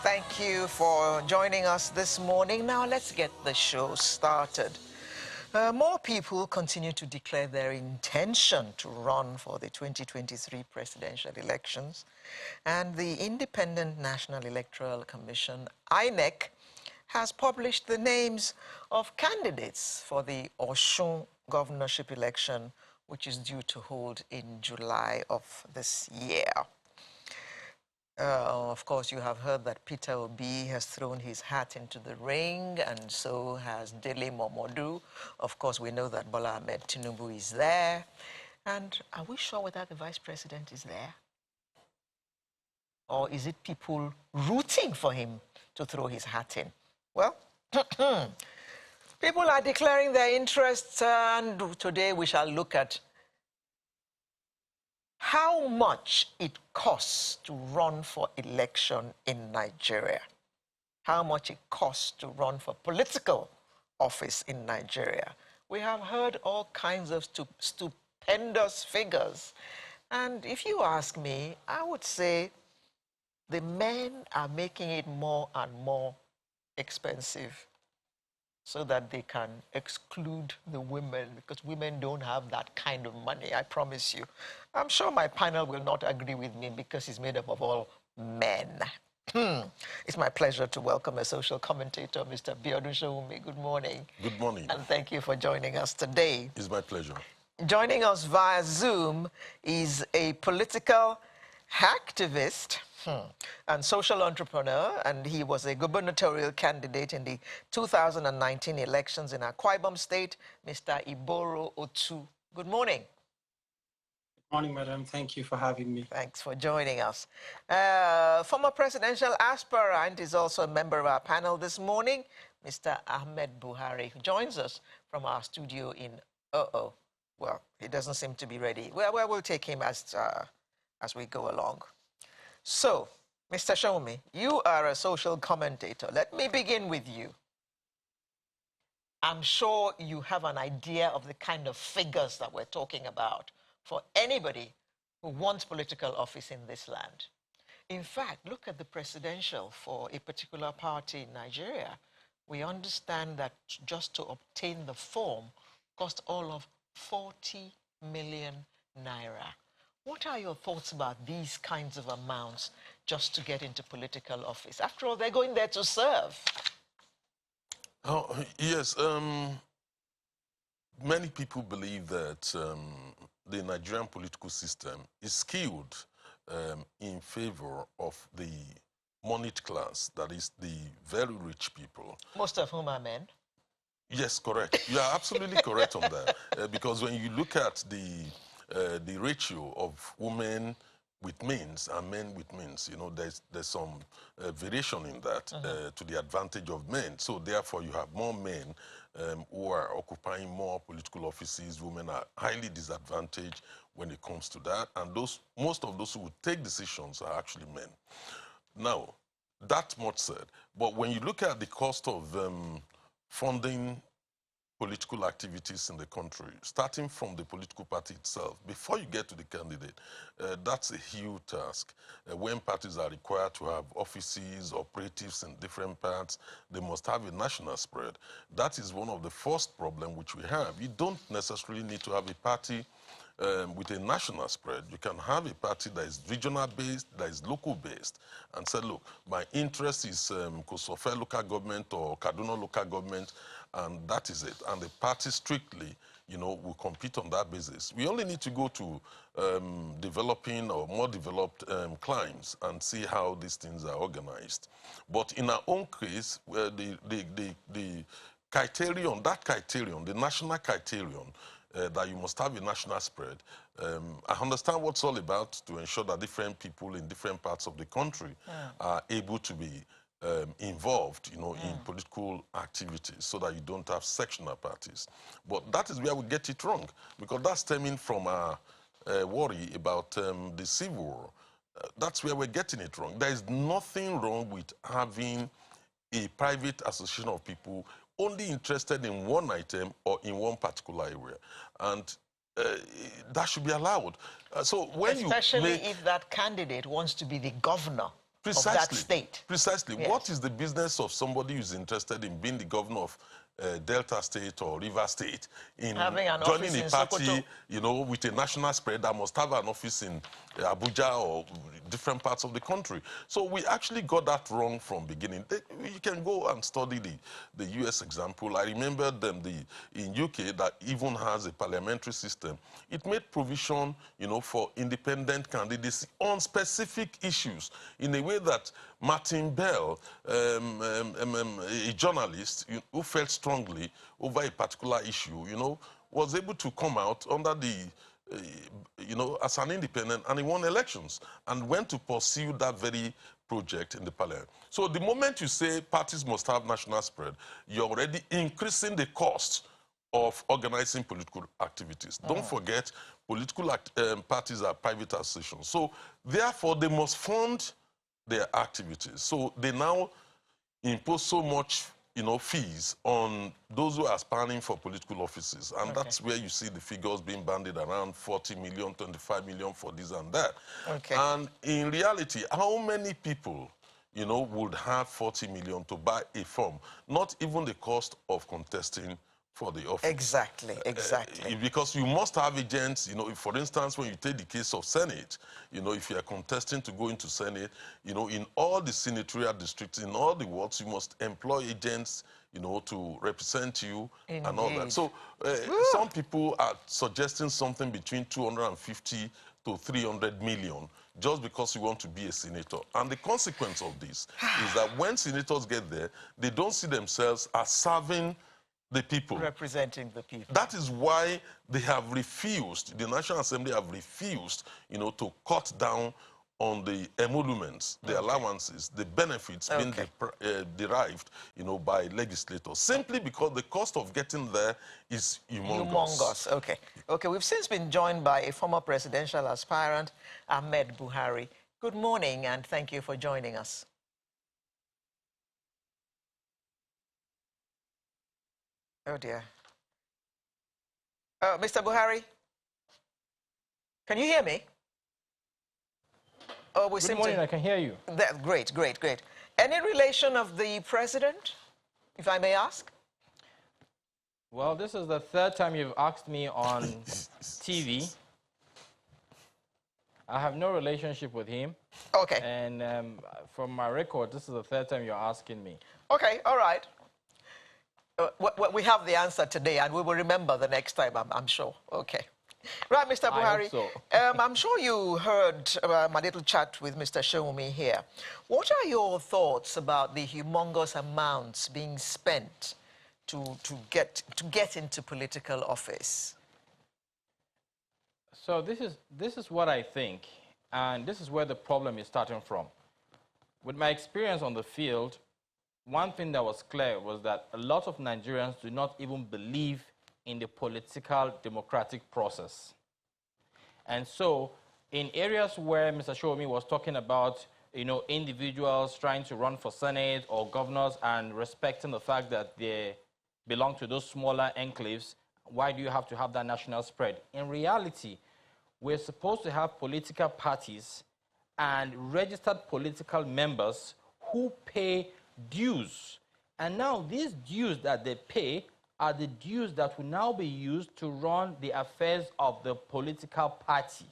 Thank you for joining us this morning. Now let's get the show started. More people continue to declare their intention to run for the 2023 presidential elections. And the Independent National Electoral Commission, INEC, has published the names of candidates for the Osun governorship election, which is due to hold in July of this year. Of course, you have heard that Peter Obi has thrown his hat into the ring, and so has Dele Momodu. Of course, we know that Bola Ahmed Tinubu is there. And are we sure whether the vice president is there? Or is it people rooting for him to throw his hat in? Well, people are declaring their interests, and today we shall look at how much it costs to run for election in Nigeria, how much it costs to run for political office in Nigeria. We have heard all kinds of stupendous figures. And if you ask me, I would say the men are making it more and more expensive so that they can exclude the women, because women don't have that kind of money, I promise you. I'm sure my panel will not agree with me because it's made up of all men. It's my pleasure to welcome a social commentator, Mr. Biodun Showunmi. Good morning. Good morning. And thank you for joining us today. It's my pleasure. Joining us via Zoom is a political activist and social entrepreneur, and he was a gubernatorial candidate in the 2019 elections in Akwa Ibom State, Mr. Iboro Otu. Good morning. Good morning, madam. Thank you for having me. Thanks for joining us. Former presidential aspirant is also a member of our panel this morning, Mr. Ahmed Buhari, who joins us from our studio in Well, he doesn't seem to be ready. Well, we'll take him as we go along. So, Mr. Showunmi, you are a social commentator. Let me begin with you. I'm sure you have an idea of the kind of figures that we're talking about for anybody who wants political office in this land. In fact, look at the presidential for a particular party in Nigeria. We understand that just to obtain the form cost all of 40 million naira. What are your thoughts about these kinds of amounts just to get into political office? After all, they're going there to serve. Oh, yes. Many people believe that the Nigerian political system is skewed in favor of the moneyed class, that is the very rich people. Most of whom are men. Yes, correct. You are absolutely correct on that. Because when you look at the ratio of women with means and men with means, you know, there's some variation in that to the advantage of men. So therefore, you have more men who are occupying more political offices. Women are highly disadvantaged when it comes to that. And most of those who would take decisions are actually men. Now, that much said, but when you look at the cost of funding political activities in the country, starting from the political party itself, before you get to the candidate, that's a huge task. When parties are required to have offices, operatives in different parts, they must have a national spread. That is one of the first problems which we have. You don't necessarily need to have a party with a national spread. You can have a party that is regional based, that is local based, and say, look, my interest is Kosofe local government or Kaduna local government, and that is it. And the party strictly, you know, will compete on that basis. We only need to go to developing or more developed climes and see how these things are organized. But in our own case, the criterion, the national criterion, that you must have a national spread. I understand what's all about, to ensure that different people in different parts of the country are able to be involved, you know, in political activities, so that you don't have sectional parties. But that is where we get it wrong, because that's stemming from our worry about the civil war. That's where we're getting it wrong. There is nothing wrong with having a private association of people only interested in one item or in one particular area. And that should be allowed. So when Especially if that candidate wants to be the governor Precisely. that state. Precisely. Yes. What is the business of somebody who's interested in being the governor of Delta State or River State in Having an joining office a in party, Sokoto? you know, with a national spread that must have an office in Abuja or different parts of the country? So we actually got that wrong from beginning. You can go and study the US example. I remember them in UK that even has a parliamentary system. It made provision, you know, for independent candidacy on specific issues in a way that Martin Bell, a journalist who felt strongly over a particular issue, you know, was able to come out under the, you know, as an independent, and he won elections and went to pursue that very project in the parliament. So the moment you say parties must have national spread, you're already increasing the cost of organizing political activities. Don't forget, political parties are private associations. So therefore, they must fund their activities. So they now impose so much, you know, fees on those who are aspiring for political offices. And that's where you see the figures being bandied around 40 million, 25 million for this and that. Okay. And in reality, how many people, you know, would have 40 million to buy a form? Not even the cost of contesting for the office. Exactly, exactly. Because you must have agents, you know, if, for instance, when you take the case of Senate, you know, if you are contesting to go into Senate, you know, in all the senatorial districts, in all the wards, you must employ agents, you know, to represent you and all that. Indeed. So some people are suggesting something between 250 to 300 million just because you want to be a senator. And the consequence of this is that when senators get there, they don't see themselves as serving the people. Representing the people. That is why they have refused, the National Assembly have refused, you know, to cut down on the emoluments, the allowances, the benefits being derived, you know, by legislators, simply because the cost of getting there is humongous. Okay. Okay, we've since been joined by a former presidential aspirant, Ahmed Buhari. Good morning, and thank you for joining us. Oh, dear. Mr. Buhari, can you hear me? Oh, Good morning, I can hear you. Great, great, great. Any relation of the president, if I may ask? Well, this is the third time you've asked me on TV. I have no relationship with him. Okay. And from my record, this is the third time you're asking me. Okay, all right. We have the answer today, and we will remember the next time, I'm sure. Okay. Right, Mr. Buhari. I hope so. I'm sure you heard my little chat with Mr. Showumi here. What are your thoughts about the humongous amounts being spent to get into political office? So this is what I think, and this is where the problem is starting from. With my experience on the field, one thing that was clear was that a lot of Nigerians do not even believe in the political democratic process. And so in areas where Mr. Showumi was talking about, you know, individuals trying to run for Senate or governors and respecting the fact that they belong to those smaller enclaves, why do you have to have that national spread? In reality, we're supposed to have political parties and registered political members who pay dues. And now these dues that they pay are the dues that will now be used to run the affairs of the political party.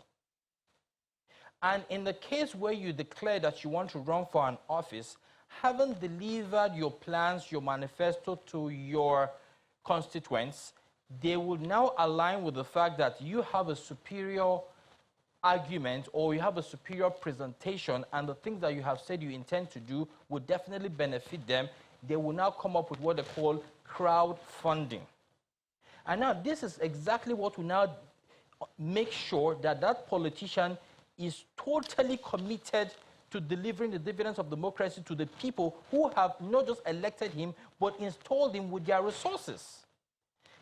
And in the case where you declare that you want to run for an office, haven't delivered your plans, your manifesto to your constituents, they will now align with the fact that you have a superior argument or you have a superior presentation, and the things that you have said you intend to do will definitely benefit them. They will now come up with what they call crowdfunding. And now this is exactly what will now make sure that that politician is totally committed to delivering the dividends of democracy to the people who have not just elected him, but installed him with their resources.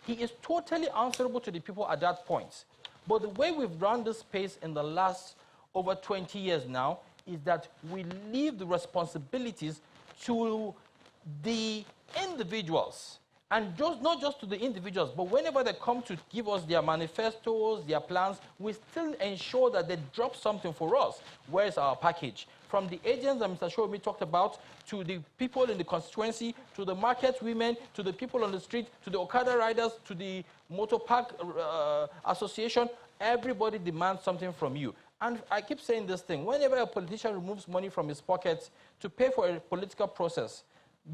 He is totally answerable to the people at that point. But the way we've run this space in the last over 20 years now is that we leave the responsibilities to the individuals. And just not just to the individuals, but whenever they come to give us their manifestos, their plans, we still ensure that they drop something for us. Where's our package? From the agents that Mr. Shomi talked about, to the people in the constituency, to the market women, to the people on the street, to the Okada riders, to the motor park association, everybody demands something from you. And I keep saying this thing, whenever a politician removes money from his pocket to pay for a political process,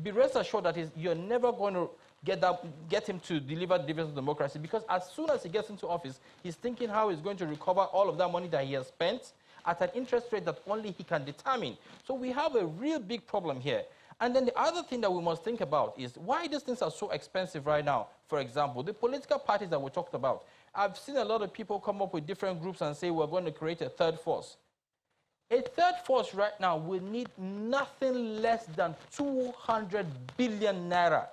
be rest assured that you're never going to get him to deliver dividends of democracy, because as soon as he gets into office, he's thinking how he's going to recover all of that money that he has spent at an interest rate that only he can determine. So we have a real big problem here. And then the other thing that we must think about is why these things are so expensive right now. For example, the political parties that we talked about. I've seen a lot of people come up with different groups and say we're going to create a third force. A third force right now will need nothing less than 200 billion naira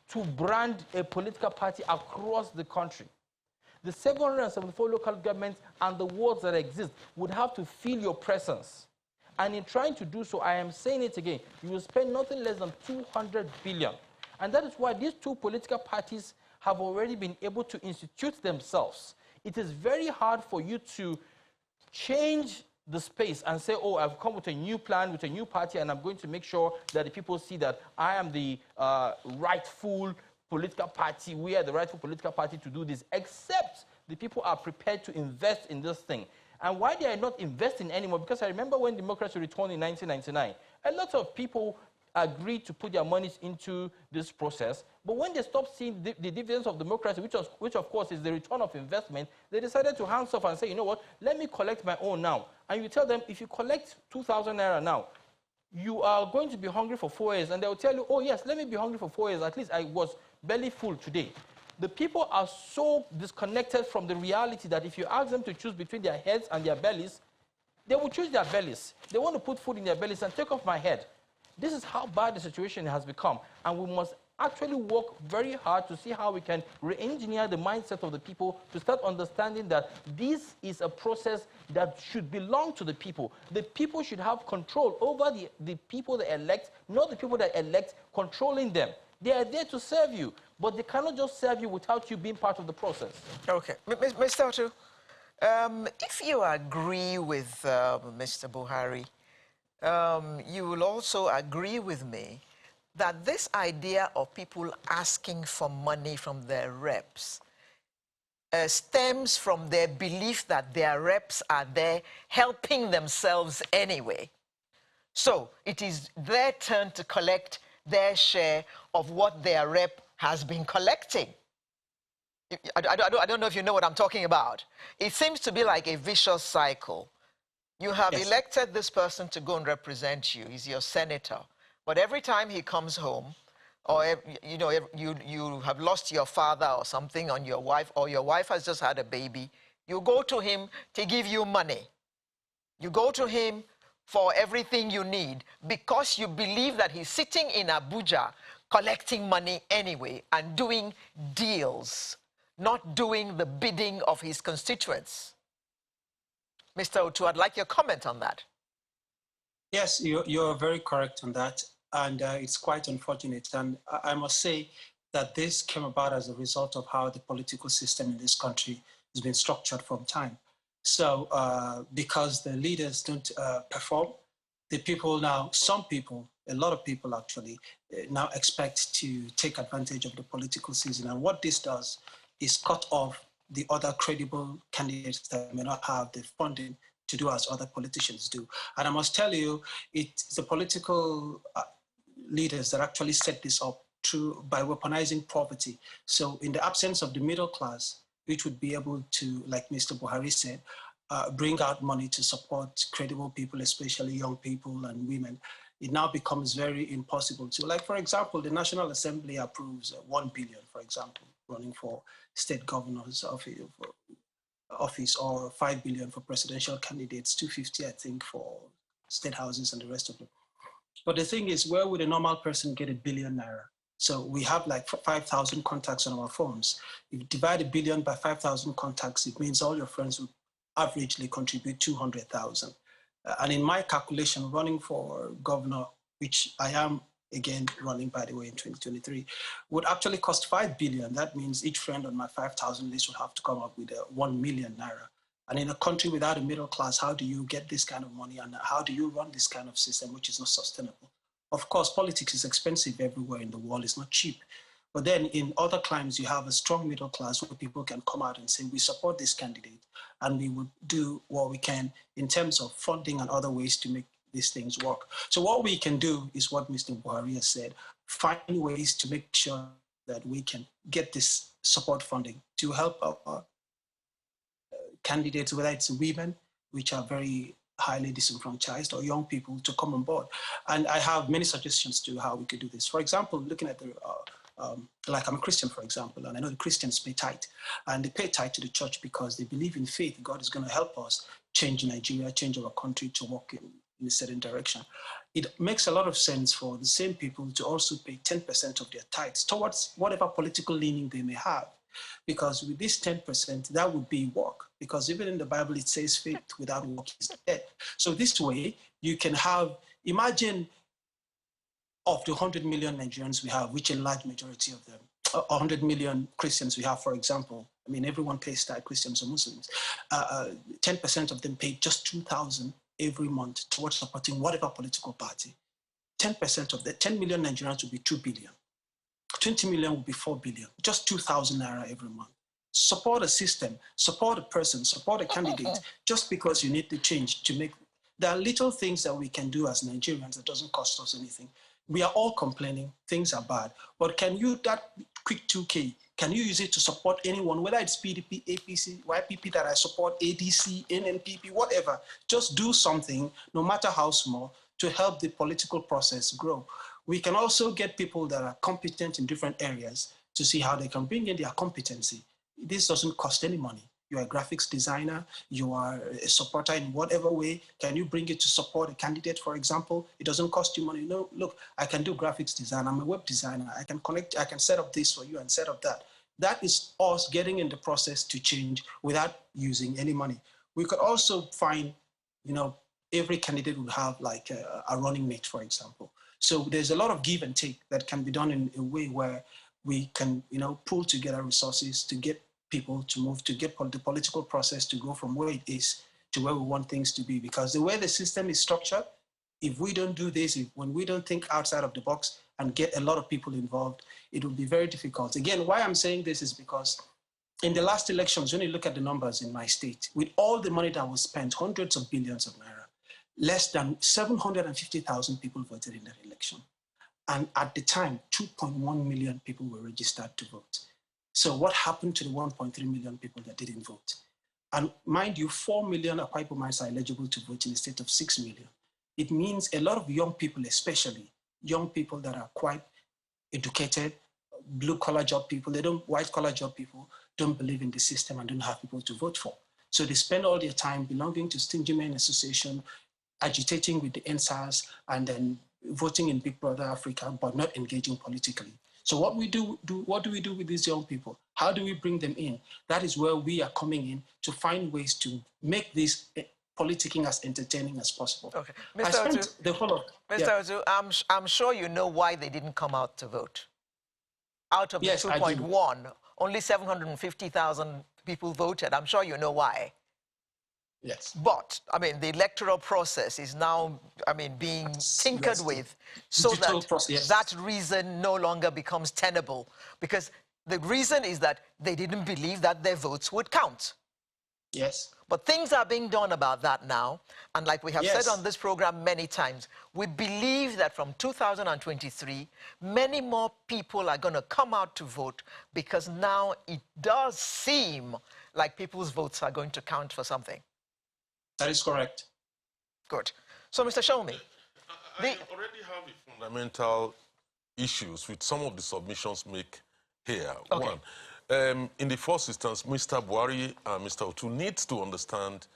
to brand a political party across the country. The 774 local governments and the wards that exist would have to feel your presence. And in trying to do so, I am saying it again, you will spend nothing less than 200 billion. And that is why these two political parties have already been able to institute themselves. It is very hard for you to change the space and say, oh, I've come with a new plan, with a new party, and I'm going to make sure that the people see that I am the rightful political party, we are the rightful political party to do this, except the people are prepared to invest in this thing. And why they are not investing anymore, because I remember when democracy returned in 1999, a lot of people agreed to put their monies into this process, but when they stopped seeing the dividends of democracy, which of course is the return of investment, they decided to hands off and say, you know what, let me collect my own now. And you tell them, if you collect 2,000 naira now, you are going to be hungry for 4 years. And they will tell you, oh yes, let me be hungry for 4 years. At least I was belly full today. The people are so disconnected from the reality that if you ask them to choose between their heads and their bellies, they will choose their bellies. They want to put food in their bellies and take off my head. This is how bad the situation has become. And we must actually work very hard to see how we can re-engineer the mindset of the people to start understanding that this is a process that should belong to the people. The people should have control over the people they elect, not the people that elect controlling them. They are there to serve you, but they cannot just serve you without you being part of the process. Okay. Mr. Otu, if you agree with Mr. Buhari, you will also agree with me that this idea of people asking for money from their reps stems from their belief that their reps are there helping themselves anyway. So it is their turn to collect their share of what their rep has been collecting. I don't know if you know what I'm talking about. It seems to be like a vicious cycle. You have elected this person to go and represent you. He's your senator. But every time he comes home, or you know, you have lost your father or something on your wife, or your wife has just had a baby, you go to him to give you money. You go to him for everything you need because you believe that he's sitting in Abuja collecting money anyway and doing deals, not doing the bidding of his constituents. Mr. Otu, I'd like your comment on that. Yes, you're very correct on that. And it's quite unfortunate. And I must say that this came about as a result of how the political system in this country has been structured from time. So because the leaders don't perform, the people now, some people, a lot of people actually, now expect to take advantage of the political season. And what this does is cut off the other credible candidates that may not have the funding to do as other politicians do. And I must tell you, it's the political leaders that actually set this up by weaponizing poverty. So in the absence of the middle class, which would be able to, like Mr. Buhari said, bring out money to support credible people, especially young people and women, it now becomes very impossible to. Like, for example, the National Assembly approves 1 billion, for example, running for state governor's office, or 5 billion for presidential candidates, 250, I think, for state houses and the rest of them. But the thing is, where would a normal person get $1 billion naira? So we have like 5,000 contacts on our phones. If you divide $1 billion by 5,000 contacts, it means all your friends would averagely contribute 200,000. And in my calculation, running for governor, which I am again running, by the way, in 2023, would actually cost 5 billion. That means each friend on my 5,000 list would have to come up with 1 million naira. And in a country without a middle class, how do you get this kind of money, and how do you run this kind of system, which is not sustainable? Of course, politics is expensive everywhere in the world. It's not cheap. But then in other climes, you have a strong middle class where people can come out and say, we support this candidate, and we would do what we can in terms of funding and other ways to make these things work. So what we can do is what Mr. Buhari has said, find ways to make sure that we can get this support funding to help our candidates, whether it's women, which are very highly disenfranchised, or young people, to come on board. And I have many suggestions to how we could do this. For example, looking at the, like I'm a Christian, for example, and I know the Christians pay tithe, and they pay tithe to the church because they believe in faith. God is going to help us change Nigeria, change our country to walk in a certain direction. It makes a lot of sense for the same people to also pay 10% of their tithes towards whatever political leaning they may have. Because with this 10%, that would be work. Because even in the Bible, it says faith without work is dead. So this way, you can have, imagine of the 100 million Nigerians we have, which a large majority of them, 100 million Christians we have, for example, I mean, everyone pays tithe, Christians or Muslims. 10% of them pay just 2,000 every month towards supporting whatever political party. 10% of the 10 million Nigerians would be 2 billion. 20 million would be 4 billion, just 2,000 naira every month. Support a system, support a person, support a candidate, just because you need the change to make. There are little things that we can do as Nigerians that doesn't cost us anything. We are all complaining, things are bad, but can you, that quick 2K, can you use it to support anyone, whether it's PDP, APC, YPP that I support, ADC, NNPP, whatever. Just do something, no matter how small, to help the political process grow. We can also get people that are competent in different areas to see how they can bring in their competency. This doesn't cost any money. You are a graphics designer, you are a supporter in whatever way. Can you bring it to support a candidate, for example? It doesn't cost you money. No, look, I can do graphics design. I'm a web designer. I can connect, I can set up this for you and set up that. That is us getting in the process to change without using any money. We could also find, every candidate would have like a running mate, for example. So there's a lot of give and take that can be done in a way where we can, pull together resources to get people to move, to get the political process to go from where it is to where we want things to be. Because the way the system is structured, if we don't do this, when we don't think outside of the box and get a lot of people involved, it will be very difficult. Again, why I'm saying this is because in the last elections, when you look at the numbers in my state, with all the money that was spent, hundreds of billions of naira, less than 750,000 people voted in that election. And at the time, 2.1 million people were registered to vote. So what happened to the 1.3 million people that didn't vote? And mind you, 4 million Akwa Ibomans are eligible to vote in a state of 6 million. It means a lot of young people, especially young people that are quite educated, blue-collar job people, white-collar job people, don't believe in the system and don't have people to vote for. So they spend all their time belonging to Stingy Men Association, agitating with the NSAS, and then voting in Big Brother Africa, but not engaging politically. So what do we do with these young people? How do we bring them in? That is where we are coming in to find ways to make this politicking as entertaining as possible. Okay, Mr. Otu, I'm sure you know why they didn't come out to vote. Out of the 2.1, only 750,000 people voted. I'm sure you know why. Yes. But, the electoral process is now, being tinkered with so that that reason no longer becomes tenable. Because the reason is that they didn't believe that their votes would count. Yes. But things are being done about that now. And like we have said on this program many times, we believe that from 2023, many more people are going to come out to vote because now it does seem like people's votes are going to count for something. That is correct. Good. So, Mr. Shomi. I already have a fundamental issues with some of the submissions make here. Okay. One, in the first instance, Mr. Buhari and Mr. Otu needs to understand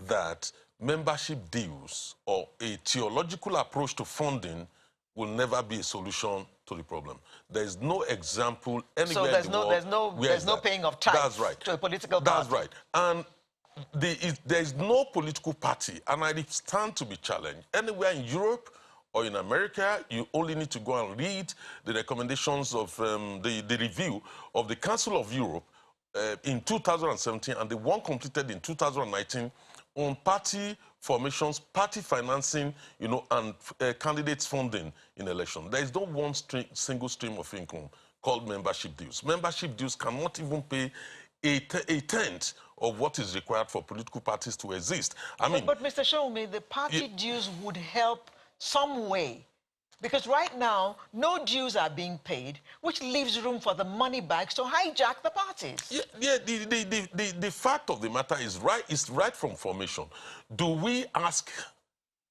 that membership dues or a theological approach to funding will never be a solution to the problem. There is no example anywhere in the world. There's no paying of tithes to a political party. That's right. And there is no political party, and I stand to be challenged, anywhere in Europe or in America, you only need to go and read the recommendations of the review of the Council of Europe in 2017 and the one completed in 2019 on party formations, party financing, you know, and candidates funding in election. There is no one single stream of income called membership dues. Membership dues cannot even pay a tenth of what is required for political parties to exist. I mean, but Mr. Showme, the party dues would help some way. Because right now, no dues are being paid, which leaves room for the money bags to hijack the parties. Yeah, the fact of the matter is right from formation. Do we ask,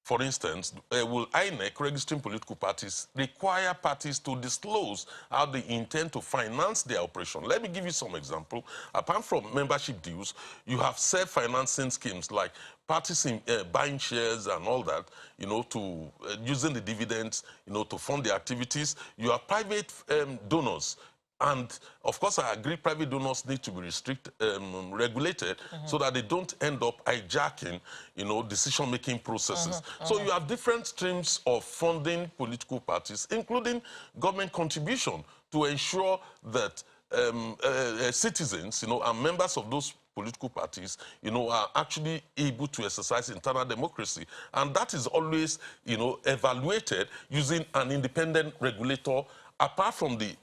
for instance, will INEC, registering political parties, require parties to disclose how they intend to finance their operation? Let me give you some example. Apart from membership dues, you have self-financing schemes like parties in, buying shares and all that, you know, to using the dividends, you know, to fund their activities. You have private donors. And of course, I agree private donors need to be regulated so that they don't end up hijacking, you know, decision-making processes. So you have different streams of funding political parties, including government contribution to ensure that citizens, you know, and members of those political parties, you know, are actually able to exercise internal democracy. And that is always, you know, evaluated using an independent regulator apart from the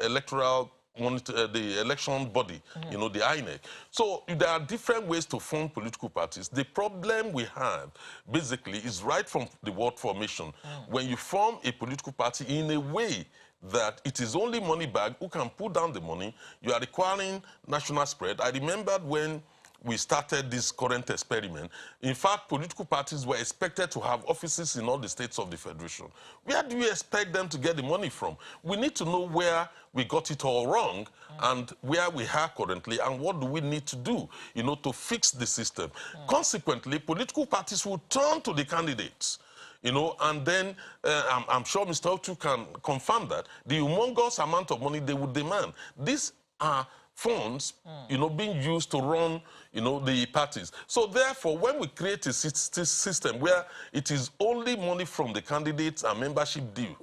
electoral monitor, the election body, you know, the INEC. So there are different ways to fund political parties. The problem we have, basically, is right from the word formation. When you form a political party in a way that it is only money bag who can put down the money, you are requiring national spread. I remembered when we started this current experiment. In fact, political parties were expected to have offices in all the states of the Federation. Where do you expect them to get the money from? We need to know where we got it all wrong and where we are currently and what do we need to do, you know, to fix the system. Consequently, political parties will turn to the candidates, you know, and then I'm sure Mr. Otu can confirm that, the humongous amount of money they would demand. These are funds, you know, being used to run, you know, the parties. So therefore, when we create a system where it is only money from the candidates and membership dues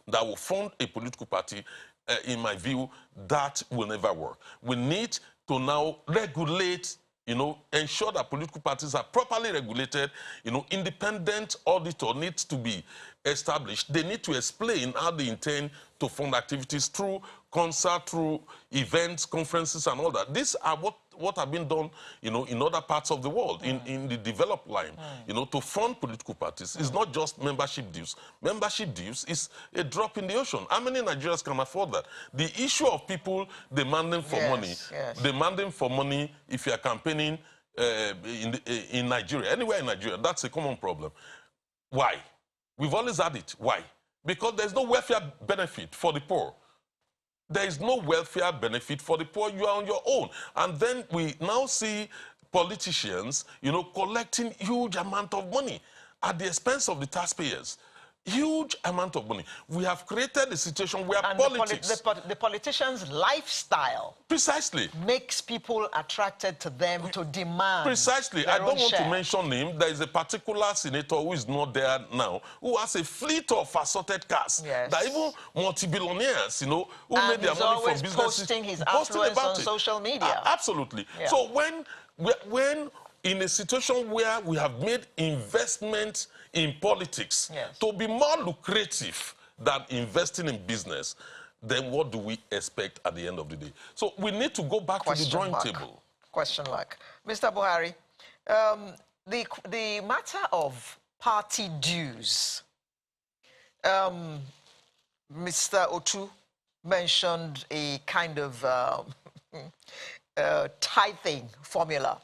that will fund a political party, in my view, that will never work. We need to now regulate, you know, ensure that political parties are properly regulated. You know, independent auditor needs to be established. They need to explain how they intend to fund activities through concert, through events, conferences, and all that. These are what have been done, you know, in other parts of the world, in the developed line, you know, to fund political parties. It's not just membership dues. Membership dues is a drop in the ocean. How many Nigerians can afford that? The issue of people demanding for money, demanding for money if you are campaigning in Nigeria, anywhere in Nigeria, that's a common problem. Why? We've always had it. Why? Because there's no welfare benefit for the poor. There is no welfare benefit for the poor. You are on your own. And then we now see politicians, you know, collecting huge amount of money at the expense of the taxpayers. Huge amount of money. We have created a situation where politics... The politician's lifestyle... Precisely. ...makes people attracted to them to demand... Precisely. I don't want to mention him. There is a particular senator who is not there now, who has a fleet of assorted cars. Yes. That even multi-billionaires, you know, who made their money from businesses... posting his affluence on social media. Absolutely. Yeah. So when in a situation where we have made investments in politics to be more lucrative than investing in business, then what do we expect at the end of the day? So we need to go back to the drawing table. Question mark. Mr. Buhari, the matter of party dues, Mr. Otu mentioned a kind of tithing formula,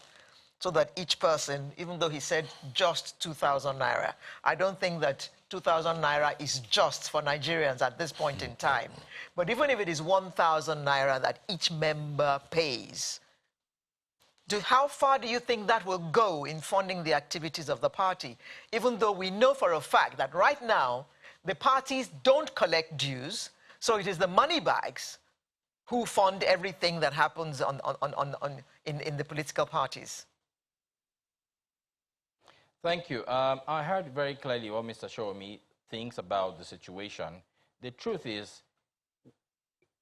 so that each person, even though he said just 2,000 naira, I don't think that 2,000 naira is just for Nigerians at this point in time. But even if it is 1,000 naira that each member pays, how far do you think that will go in funding the activities of the party? Even though we know for a fact that right now, the parties don't collect dues, so it is the money bags who fund everything that happens in the political parties. Thank you. I heard very clearly what Mr. Showme thinks about the situation. The truth is,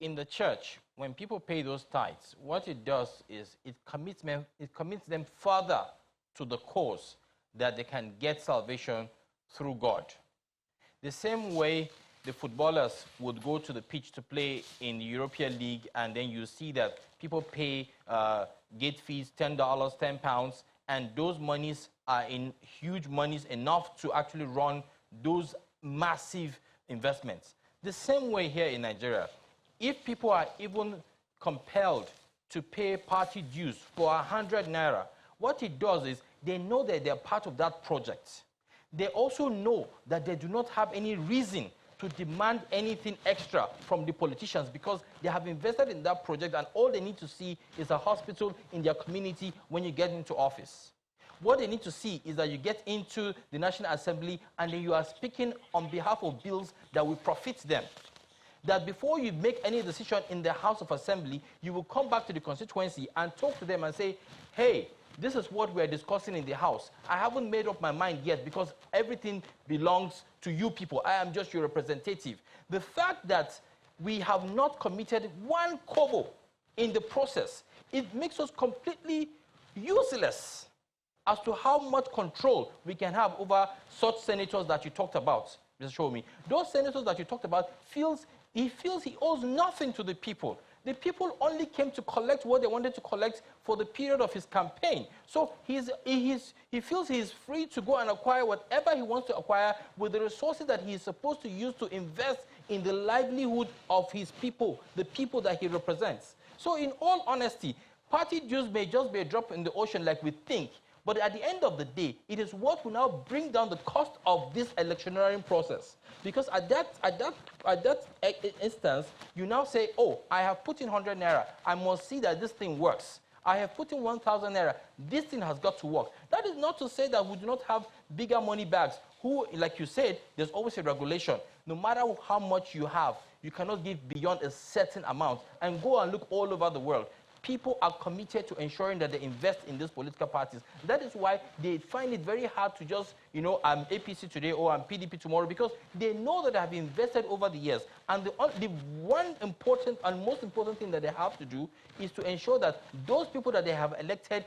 in the church, when people pay those tithes, what it does is it commits them further to the cause that they can get salvation through God. The same way the footballers would go to the pitch to play in the European League, and then you see that people pay gate fees, $10, £10, and those monies are in huge monies enough to actually run those massive investments. The same way here in Nigeria, if people are even compelled to pay party dues for 100 naira, what it does is they know that they're part of that project. They also know that they do not have any reason to demand anything extra from the politicians because they have invested in that project, and all they need to see is a hospital in their community when you get into office. What they need to see is that you get into the National Assembly and then you are speaking on behalf of bills that will profit them. That before you make any decision in the House of Assembly, you will come back to the constituency and talk to them and say, hey, this is what we're discussing in the House. I haven't made up my mind yet because everything belongs to you people. I am just your representative. The fact that we have not committed one kobo in the process, it makes us completely useless as to how much control we can have over such senators that you talked about, Mr. Shomi. Those senators that you talked about he feels he owes nothing to the people. The people only came to collect what they wanted to collect for the period of his campaign. So he feels he is free to go and acquire whatever he wants to acquire with the resources that he is supposed to use to invest in the livelihood of his people, the people that he represents. So in all honesty, party dues may just be a drop in the ocean like we think, but at the end of the day, it is what will now bring down the cost of this electioneering process. Because at that instance, you now say, oh, I have put in 100 naira. I must see that this thing works. I have put in 1,000 naira. This thing has got to work. That is not to say that we do not have bigger money bags. Who, like you said, there's always a regulation. No matter how much you have, you cannot give beyond a certain amount. And go and look all over the world. People are committed to ensuring that they invest in these political parties. That is why they find it very hard to just, I'm APC today or I'm PDP tomorrow, because they know that they have invested over the years. And the one important and most important thing that they have to do is to ensure that those people that they have elected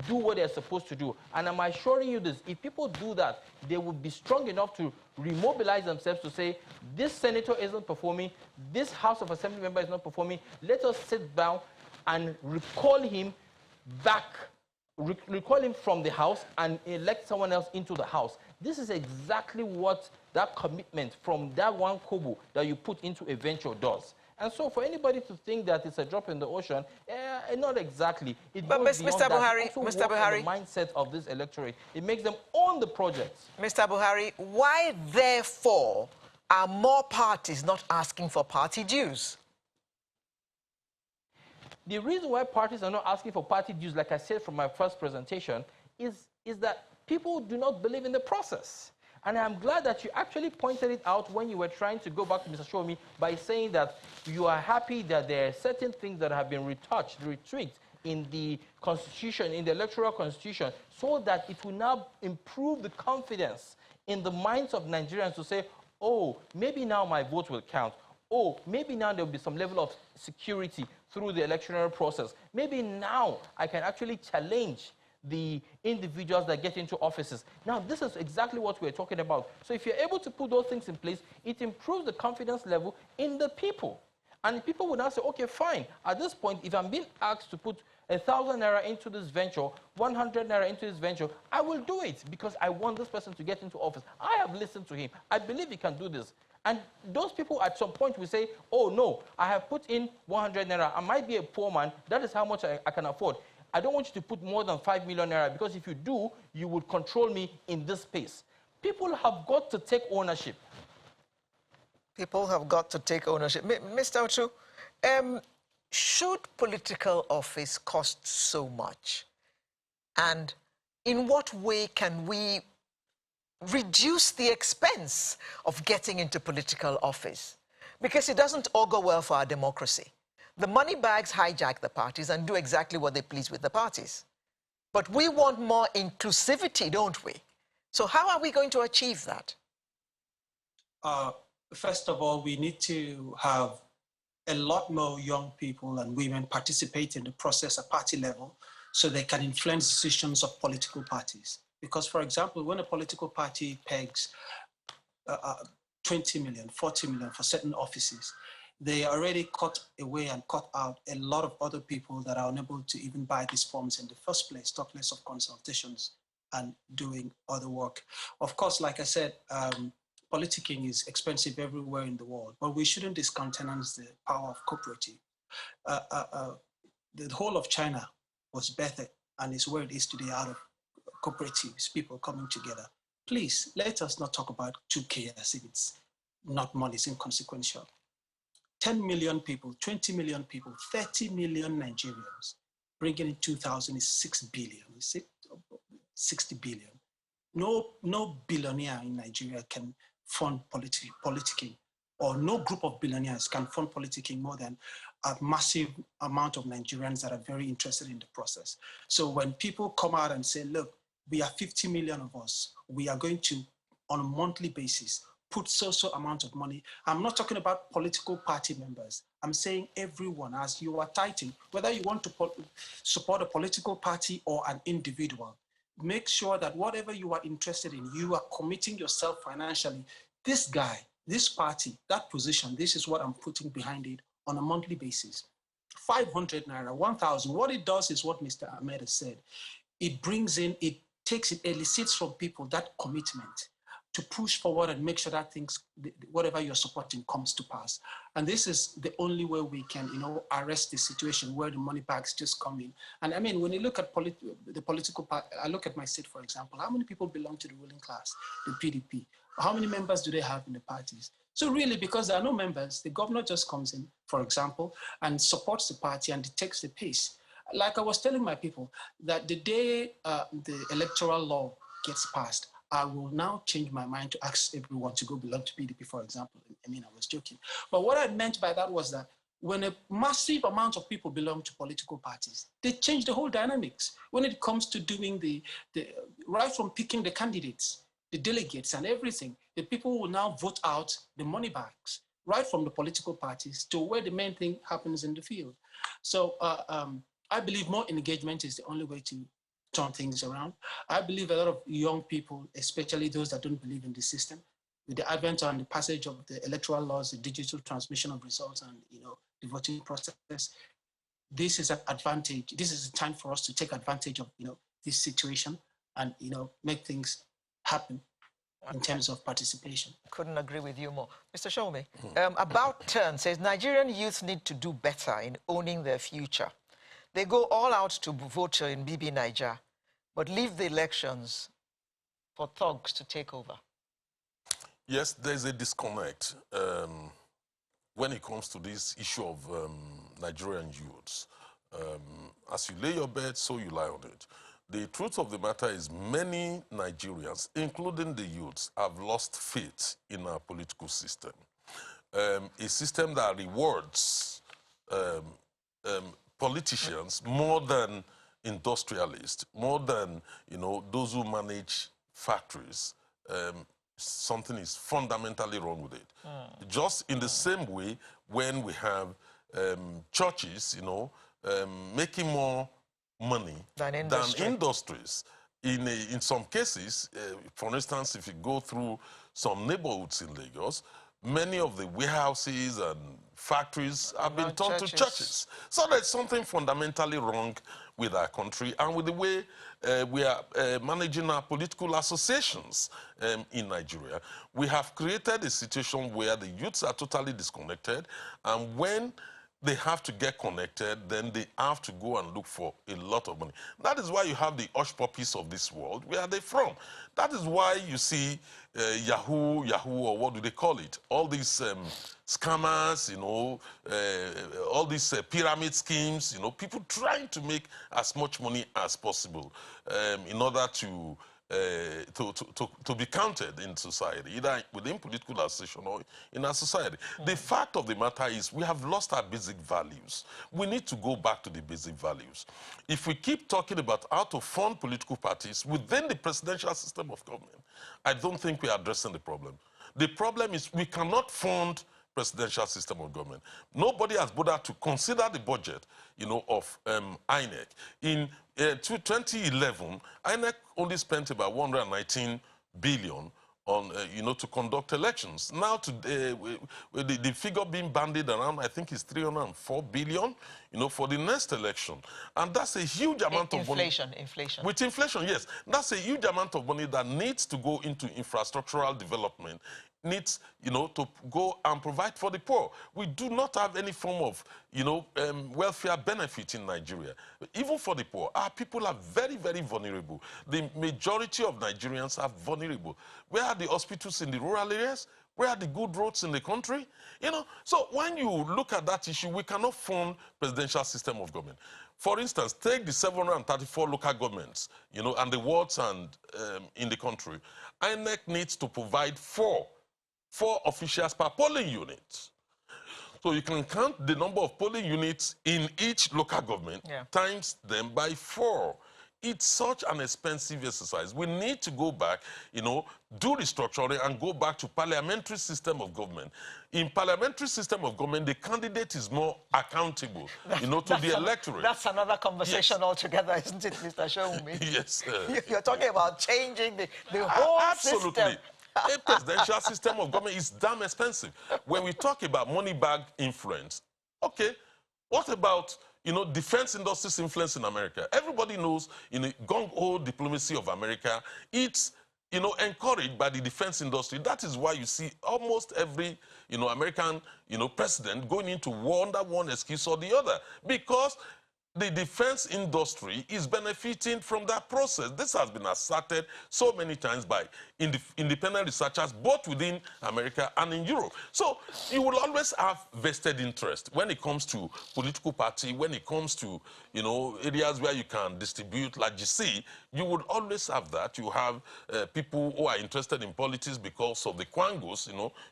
do what they're supposed to do. And I'm assuring you this, if people do that, they will be strong enough to remobilize themselves to say, this senator isn't performing, this House of Assembly member is not performing, let us sit down and recall him back, recall him from the House and elect someone else into the House. This is exactly what that commitment from that one kobo that you put into a venture does. And so for anybody to think that it's a drop in the ocean, not exactly. It but goes Mr. beyond Buhari, that. Mr. Buhari, the mindset of this electorate. It makes them own the projects. Mr. Buhari, why therefore are more parties not asking for party dues? The reason why parties are not asking for party dues, like I said from my first presentation, is that people do not believe in the process. And I'm glad that you actually pointed it out when you were trying to go back to Mr. Shomi by saying that you are happy that there are certain things that have been retouched, retweaked in the constitution, in the electoral constitution, so that it will now improve the confidence in the minds of Nigerians to say, oh, maybe now my vote will count. Oh, maybe now there will be some level of security through the electoral process. Maybe now I can actually challenge the individuals that get into offices. Now, this is exactly what we're talking about. So if you're able to put those things in place, it improves the confidence level in the people. And people would now say, okay, fine. At this point, if I'm being asked to put 1,000 naira into this venture, 100 naira into this venture, I will do it because I want this person to get into office. I have listened to him. I believe he can do this. And those people at some point will say, oh, no, I have put in 100 naira. I might be a poor man. That is how much I can afford. I don't want you to put more than 5 million naira because if you do, you would control me in this space. People have got to take ownership. People have got to take ownership. Mr. Otu, should political office cost so much? And in what way can we reduce the expense of getting into political office? Because it doesn't augur well for our democracy. The money bags hijack the parties and do exactly what they please with the parties. But we want more inclusivity, don't we? So how are we going to achieve that? First of all, we need to have a lot more young people and women participate in the process at party level so they can influence decisions of political parties. Because, for example, when a political party pegs 20 million, 40 million for certain offices, they already cut away and cut out a lot of other people that are unable to even buy these forms in the first place, talk less of consultations and doing other work. Of course, like I said, politicking is expensive everywhere in the world, but we shouldn't discountenance the power of cooperative. The whole of China was birthed and is where it is today out of cooperatives, people coming together. Please, let us not talk about 2K as if it's not money, it's inconsequential. 10 million people, 20 million people, 30 million Nigerians, bringing in 2,000 is 6 billion, is it? 60 billion. No billionaire in Nigeria can fund politicking, or no group of billionaires can fund politicking more than a massive amount of Nigerians that are very interested in the process. So when people come out and say, look, we are 50 million of us, we are going to, on a monthly basis, put so amount of money. I'm not talking about political party members. I'm saying everyone, as you are titling, whether you want to support a political party or an individual, make sure that whatever you are interested in, you are committing yourself financially. This guy, this party, that position, this is what I'm putting behind it on a monthly basis. 500 naira, 1,000. What it does is what Mr. Ahmed has said. It brings in, it elicits from people that commitment to push forward and make sure that things, whatever you're supporting, comes to pass. And this is the only way we can, arrest the situation where the money bags just come in. And I mean, when you look at the political part, I look at my state, for example, how many people belong to the ruling class, the PDP? How many members do they have in the parties? So really, because there are no members, the governor just comes in, for example, and supports the party and takes the pace. Like I was telling my people, that the day the electoral law gets passed, I will now change my mind to ask everyone to go belong to PDP, for example. I mean, I was joking. But what I meant by that was that when a massive amount of people belong to political parties, they change the whole dynamics. When it comes to doing right from picking the candidates, the delegates and everything, the people will now vote out the money bags, right from the political parties to where the main thing happens in the field. So I believe more engagement is the only way to turn things around. I believe a lot of young people, especially those that don't believe in the system, with the advent and the passage of the electoral laws, the digital transmission of results, and the voting process, this is an advantage. This is a time for us to take advantage of this situation and make things happen in terms of participation. Couldn't agree with you more. Mr. Showme, About Turn says Nigerian youth need to do better in owning their future. They go all out to vote in BB Niger, but leave the elections for thugs to take over. Yes, there's a disconnect when it comes to this issue of Nigerian youths. As you lay your bed, so you lie on it. The truth of the matter is many Nigerians, including the youths, have lost faith in our political system. A system that rewards politicians more than industrialists, more than those who manage factories. Something is fundamentally wrong with it. Just in the same way, when we have churches, making more money than industries. In some cases, for instance, if you go through some neighborhoods in Lagos, many of the warehouses and factories have been turned to churches. So there's something fundamentally wrong with our country and with the way we are managing our political associations in Nigeria. We have created a situation where the youths are totally disconnected, and when they have to get connected, then they have to go and look for a lot of money. That is why you have the hush puppies of this world. Where are they from? That is why you see Yahoo, or what do they call it? All these scammers, all these pyramid schemes, people trying to make as much money as possible in order to be counted in society, either within political association or in our society. The fact of the matter is we have lost our basic values. We need to go back to the basic values. If we keep talking about how to fund political parties within the presidential system of government, I don't think we are addressing the problem. The problem is we cannot fund presidential system of government. Nobody has bothered to consider the budget, of INEC. In 2011, INEC only spent about 119 billion on, to conduct elections. Now, today, with the figure being bandied around, I think it's 304 billion, for the next election. And that's a huge amount of money. Inflation. With inflation, yes. That's a huge amount of money that needs to go into infrastructural development, needs, to go and provide for the poor. We do not have any form of, welfare benefit in Nigeria. Even for the poor, our people are very, very vulnerable. The majority of Nigerians are vulnerable. Where are the hospitals in the rural areas? Where are the good roads in the country? So when you look at that issue, we cannot fund presidential system of government. For instance, take the 734 local governments, and the wards and in the country. INEC needs to provide four officials per polling unit. So you can count the number of polling units in each local government, times them by 4. It's such an expensive exercise. We need to go back, do restructuring and go back to parliamentary system of government. In parliamentary system of government, the candidate is more accountable, to the electorate. That's another conversation altogether, isn't it, Mr. Shoumi? Yes. You're talking about changing the whole system. A presidential system of government is damn expensive. When we talk about money bag influence, okay, what about, defense industry's influence in America? Everybody knows in the gung-ho diplomacy of America, it's, encouraged by the defense industry. That is why you see almost every, American, president going into war under one excuse or the other. Because the defense industry is benefiting from that process. This has been asserted so many times by independent researchers, both within America and in Europe. So you will always have vested interest when it comes to political party, when it comes to, areas where you can distribute, like you see, you would always have that. You have people who are interested in politics because of the quangos,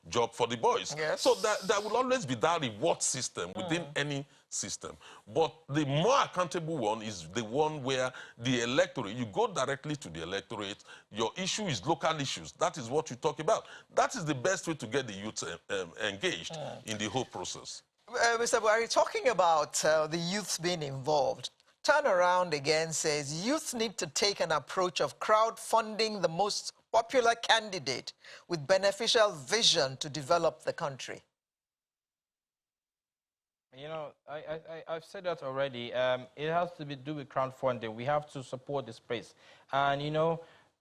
job for the boys. Yes. So there will always be that reward system within any system. But the more accountable one is the one where the electorate, you go directly to the electorate, your issue is local issues. That is what you talk about. That is the best way to get the youth engaged in the whole process. Mr. Buhari, talking about the youth being involved, turn around again says youth need to take an approach of crowdfunding the most popular candidate with beneficial vision to develop the country. I've said that already. It has to do with crowdfunding. We have to support this space. And,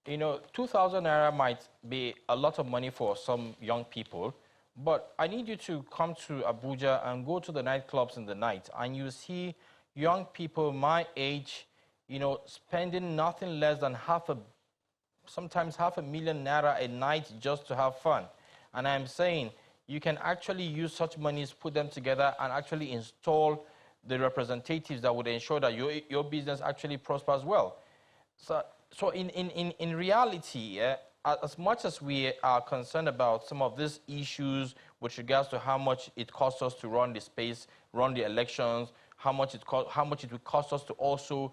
2,000 naira might be a lot of money for some young people, but I need you to come to Abuja and go to the nightclubs in the night, and you see young people my age, spending nothing less than sometimes half a million naira a night just to have fun. And I'm saying, you can actually use such monies, put them together, and actually install the representatives that would ensure that your business actually prospers well. So in reality, as much as we are concerned about some of these issues with regards to how much it costs us to run the space, run the elections, how much it would cost us to also,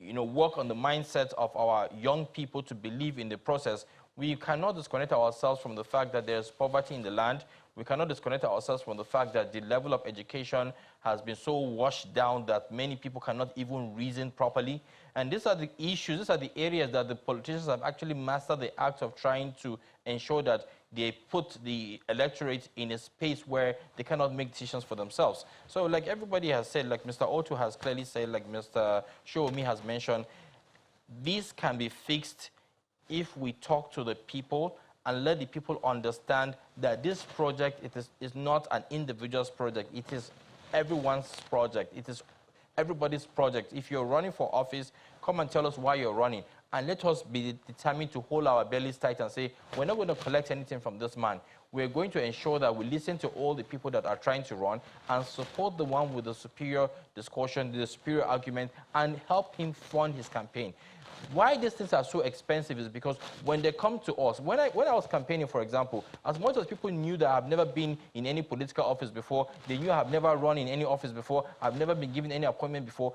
work on the mindset of our young people to believe in the process, we cannot disconnect ourselves from the fact that there's poverty in the land. We cannot disconnect ourselves from the fact that the level of education has been so washed down that many people cannot even reason properly. And these are the issues, these are the areas that the politicians have actually mastered the act of trying to ensure that they put the electorate in a space where they cannot make decisions for themselves. So like everybody has said, like Mr. Otto has clearly said, like Mr. Shoumi has mentioned, these can be fixed if we talk to the people and let the people understand that this project is not an individual's project. It is everyone's project. It is everybody's project. If you're running for office, come and tell us why you're running. And let us be determined to hold our bellies tight and say, we're not going to collect anything from this man. We're going to ensure that we listen to all the people that are trying to run and support the one with the superior discussion, the superior argument, and help him fund his campaign. Why these things are so expensive is because when they come to us, when I was campaigning, for example, as much as people knew that I've never been in any political office before, they knew I've never run in any office before, I've never been given any appointment before,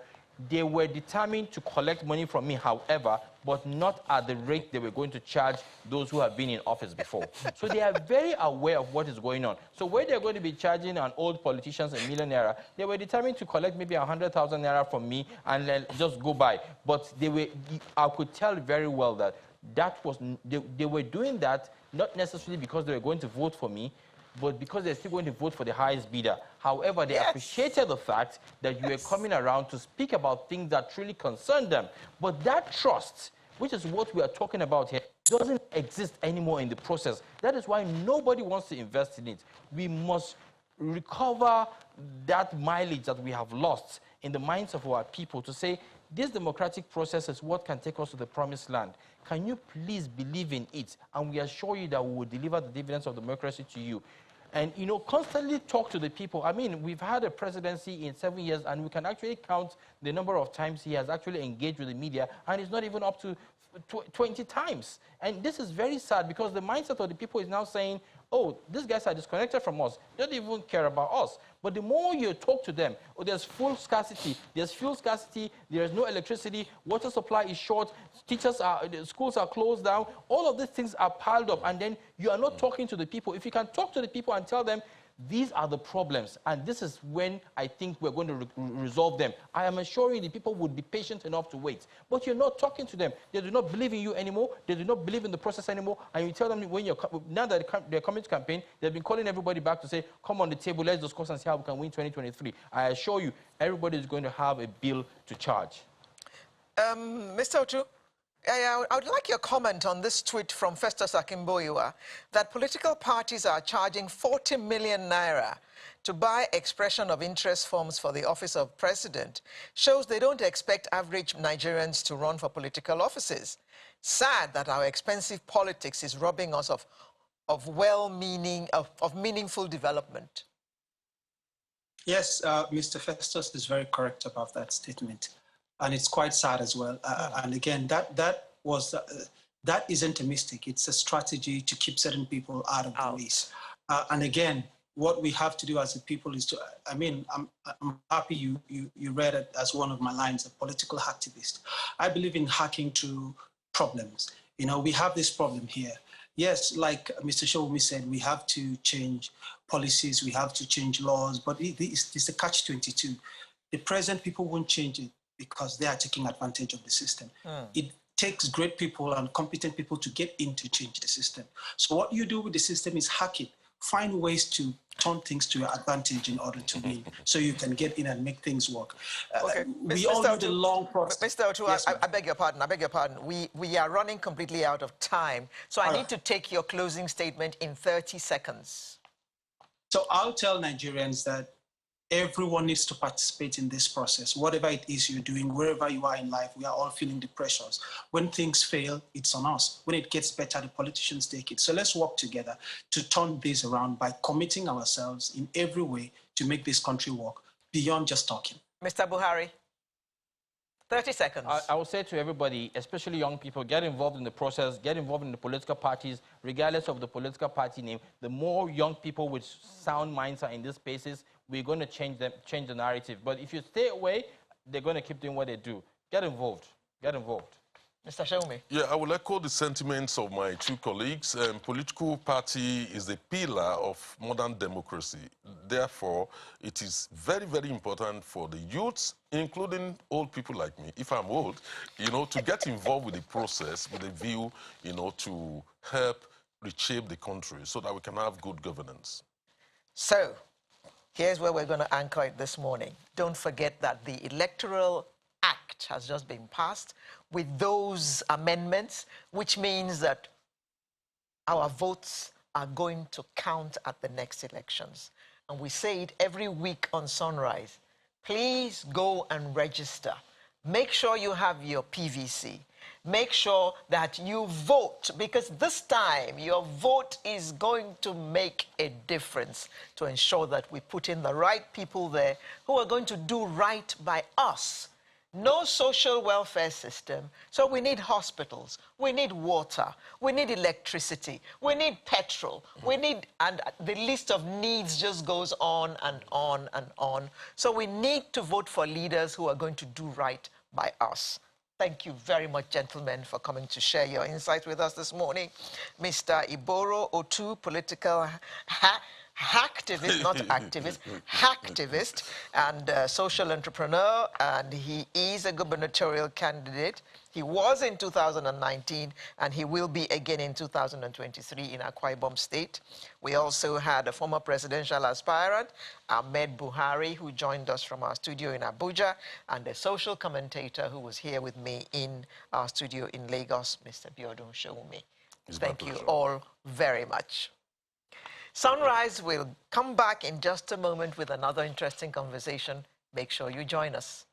They were determined to collect money from me, however, but not at the rate they were going to charge those who have been in office before. So they are very aware of what is going on. So where they're going to be charging an old politicians a million naira, they were determined to collect maybe 100,000 naira from me and then just go by. But I could tell very well that they were doing that not necessarily because they were going to vote for me, but because they're still going to vote for the highest bidder. However, they appreciated the fact that you were coming around to speak about things that truly concern them. But that trust, which is what we are talking about here, doesn't exist anymore in the process. That is why nobody wants to invest in it. We must recover that mileage that we have lost in the minds of our people to say, this democratic process is what can take us to the promised land. Can you please believe in it? And we assure you that we will deliver the dividends of democracy to you. And, you know, constantly talk to the people. I mean, we've had a presidency in 7 years, and we can actually count the number of times he has actually engaged with the media, and it's not even up to 20 times. And this is very sad because the mindset of the people is now saying, oh, these guys are disconnected from us. They don't even care about us. But the more you talk to them, oh, there's fuel scarcity, there's fuel scarcity, there's no electricity, water supply is short, schools are closed down, all of these things are piled up, and then you are not talking to the people. If you can talk to the people and tell them, these are the problems, and this is when I think we're going to resolve them, I am assuring the people would be patient enough to wait. But you're not talking to them. They do not believe in you anymore. They do not believe in the process anymore. And you tell them now that they're coming to campaign, they've been calling everybody back to say, come on the table, let's discuss and see how we can win 2023. I assure you, everybody is going to have a bill to charge. Mr. Otu, I would like your comment on this tweet from Festus Akimboiwa that political parties are charging 40 million naira to buy expression of interest forms for the office of president. Shows they don't expect average Nigerians to run for political offices. Sad that our expensive politics is robbing us of meaningful development. Yes, Mr. Festus is very correct about that statement. And it's quite sad as well. And again, that isn't a mistake. It's a strategy to keep certain people out of the race. And again, what we have to do as a people is to, I mean, I'm happy you read it as one of my lines, a political hacktivist. I believe in hacking to problems. You know, we have this problem here. Yes, like Mr. Showumi said, we have to change policies, we have to change laws, but it's a catch-22. The present people won't change it because they are taking advantage of the system. It takes great people and competent people to get in to change the system. So what you do with the system is hack it. Find ways to turn things to your advantage in order to win, so you can get in and make things work. Okay. We all know the long process. Mr. Otu, yes, I beg your pardon. I beg your pardon. We are running completely out of time, so I need to take your closing statement in 30 seconds. So I'll tell Nigerians that everyone needs to participate in this process. Whatever it is you're doing, wherever you are in life, we are all feeling the pressures. When things fail, it's on us. When it gets better, the politicians take it. So let's work together to turn this around by committing ourselves in every way to make this country work beyond just talking. Mr. Buhari, 30 seconds. I will say to everybody, especially young people, get involved in the process, get involved in the political parties, regardless of the political party name. The more young people with sound minds are in these spaces, we're going to change the narrative. But if you stay away, they're going to keep doing what they do. Get involved. Get involved. Mr. Showme. Yeah, I will echo the sentiments of my two colleagues. Political party is a pillar of modern democracy. Therefore, it is very, very important for the youths, including old people like me, if I'm old, you know, to get involved with the process with a view, you know, to help reshape the country so that we can have good governance. So, here's where we're going to anchor it this morning. Don't forget that the Electoral Act has just been passed with those amendments, which means that our votes are going to count at the next elections. And we say it every week on Sunrise. Please go and register. Make sure you have your PVC. Make sure that you vote, because this time your vote is going to make a difference to ensure that we put in the right people there who are going to do right by us no social welfare system. So we need hospitals, we need water, we need electricity, we need petrol, we need, and the list of needs just goes on and on and on. So we need to vote for leaders who are going to do right by us. Thank you very much, gentlemen, for coming to share your insights with us this morning. Mr. Iboro Otu, political hacktivist, not activist, hacktivist, and social entrepreneur, and he is a gubernatorial candidate. He was in 2019, and he will be again in 2023 in Akwa Ibom State. We also had a former presidential aspirant, Ahmed Buhari, who joined us from our studio in Abuja, and a social commentator who was here with me in our studio in Lagos, Mr. Biodun Shoumi. Thank you all very much. Sunrise will come back in just a moment with another interesting conversation. Make sure you join us.